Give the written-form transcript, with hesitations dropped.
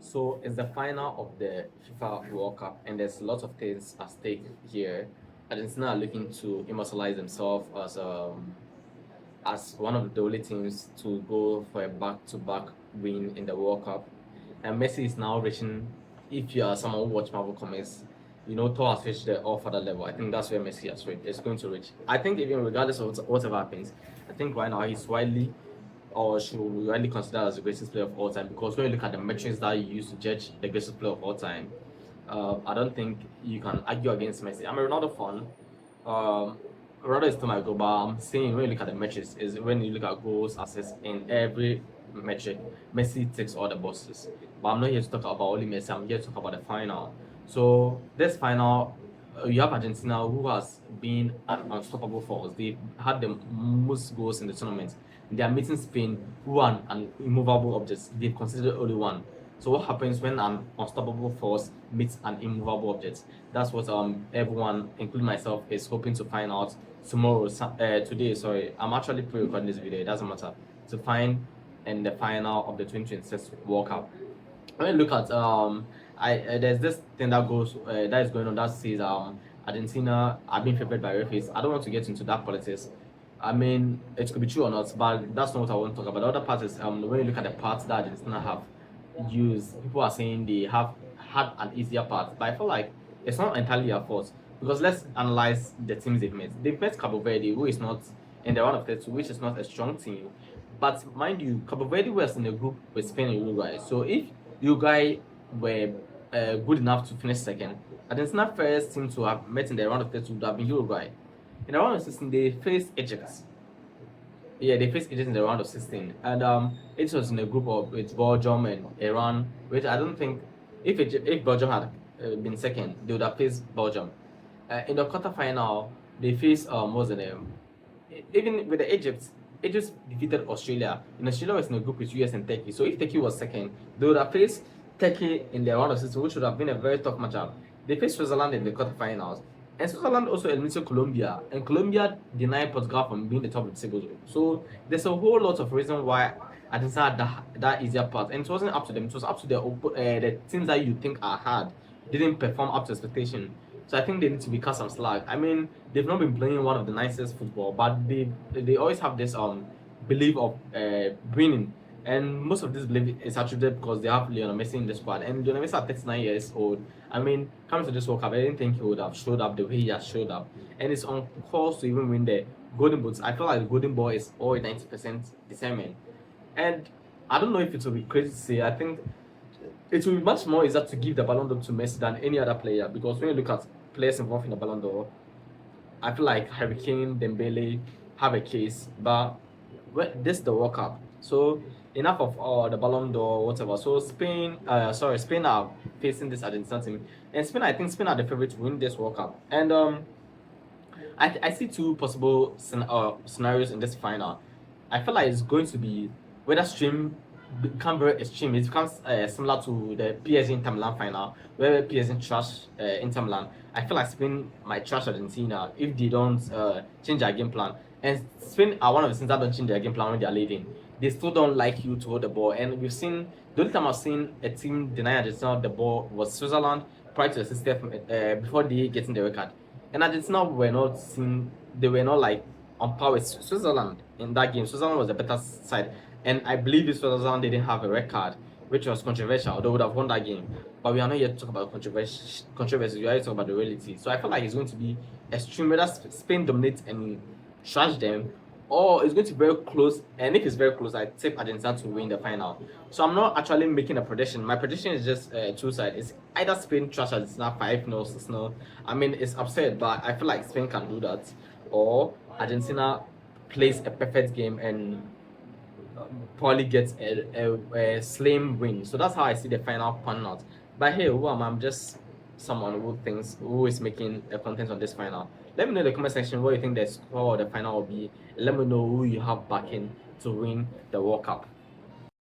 So it's the final of the FIFA World Cup, and there's lots of things at stake here. Argentina are looking to immortalize themselves as one of the only teams to go for a back-to-back win in the World Cup. And Messi is now reaching. If you are someone who watch Marvel comics, you know Thor has reached the All-Father level. I think that's where Messi has reached. It's going to reach. I think even regardless of whatever happens, I think right now he's widely or should be widely considered as the greatest player of all time, because when you look at the metrics that you use to judge the greatest player of all time, I don't think you can argue against Messi. I'm a Ronaldo fan. Um, Ronaldo is still my goal, but I'm saying when you look at the metrics, is when you look at goals, assists in every metric, Messi ticks all the boxes. But I'm not here to talk about only Messi. I'm here to talk about the final. So this final, you have Argentina, who has been an unstoppable force. They had the most goals in the tournament. They are meeting Spain, who are an immovable object. They've considered only one. So what happens when an unstoppable force meets an immovable object? That's what everyone, including myself, is hoping to find out tomorrow. Today, sorry, I'm actually pre-recording this video. It doesn't matter, to find in the final of the 2026 World Cup. When you look at there's this thing that is going on that says Argentina are being favored by referees. I don't want to get into that politics. I mean, it could be true or not, but that's not what I want to talk about. The other part is when you look at the parts that Argentina have used, people are saying they have had an easier path, but I feel like it's not entirely their fault, because let's analyze the teams they've met. They've met Cabo Verde, who is not in the round of 32, which is not a strong team. But mind you, Cabo Verde was in a group with Spain and Uruguay. So if Uruguay were good enough to finish second, Argentina first team to have met in the round of 32 would have been Uruguay. In the round of 16, they faced Egypt. Yeah, they faced Egypt in the round of 16, and it was in a group of with Belgium and Iran, which I don't think if Belgium had been second, they would have faced Belgium. In the quarterfinal, they faced what was the name? Even with the Egypt defeated Australia. And Australia was in a group with US and Turkey. So if Turkey was second, they would have faced Turkey in the round of 16, which would have been a very tough matchup. They faced Switzerland in the quarterfinals. And Switzerland also eliminated Colombia, and Colombia denied Portugal from being the top of the table. So there's a whole lot of reason why Argentina had that easier part, and it wasn't up to them. It was up to the teams that you think are hard didn't perform up to expectation. So I think they need to be cut some slack. I mean, they've not been playing one of the nicest football, but they always have this belief of winning. And most of this belief is attributed because they have Lionel Messi in the squad. And Lionel Messi at 39 years old, I mean, coming to this World Cup, I didn't think he would have showed up the way he has showed up. And it's on course to even win the Golden Boots. I feel like the Golden Ball is all 90% determined. And I don't know if it will be crazy to say, I think it will be much more easier to give the Ballon d'Or to Messi than any other player, because when you look at players involved in the Ballon d'Or, I feel like Harry Kane, Dembele have a case, but this is the World Cup. So enough of the Ballon d'Or, whatever. So Spain are facing this Argentina team, and I think Spain are the favorite to win this World Cup. And I see two possible scenarios in this final. I feel like it's going to be whether stream become very extreme. It becomes similar to the PSG Inter Milan final, where PSG trash Inter Milan. I feel like Spain might trash Argentina if they don't change their game plan. And Spain are one of the teams that don't change their game plan when they are leading. They still don't like you to hold the ball. And we've seen the only time I've seen a team deny Argentina the ball was Switzerland prior to the system before they getting the record. And Argentina were not seen. They were not like on par with Switzerland in that game. Switzerland was the better side. And I believe if Switzerland didn't have a record, which was controversial, they would have won that game. But we are not here to talk about controversy. We are here to talk about the reality. So I feel like it's going to be extreme. Whether Spain dominates and trash them, or it's going to be very close. And if it's very close, I tip Argentina to win the final. So I'm not actually making a prediction. My prediction is just two sides. It's either Spain trash Argentina 5-0, 6-0. I mean, it's upset, but I feel like Spain can do that. Or Argentina plays a perfect game and probably gets a slim win. So that's how I see the final pan out. But hey, who am I? I'm just someone who is making a content on this final. Let me know in the comment section what you think the score of the final will be. Let me know who you have backing to win the World Cup.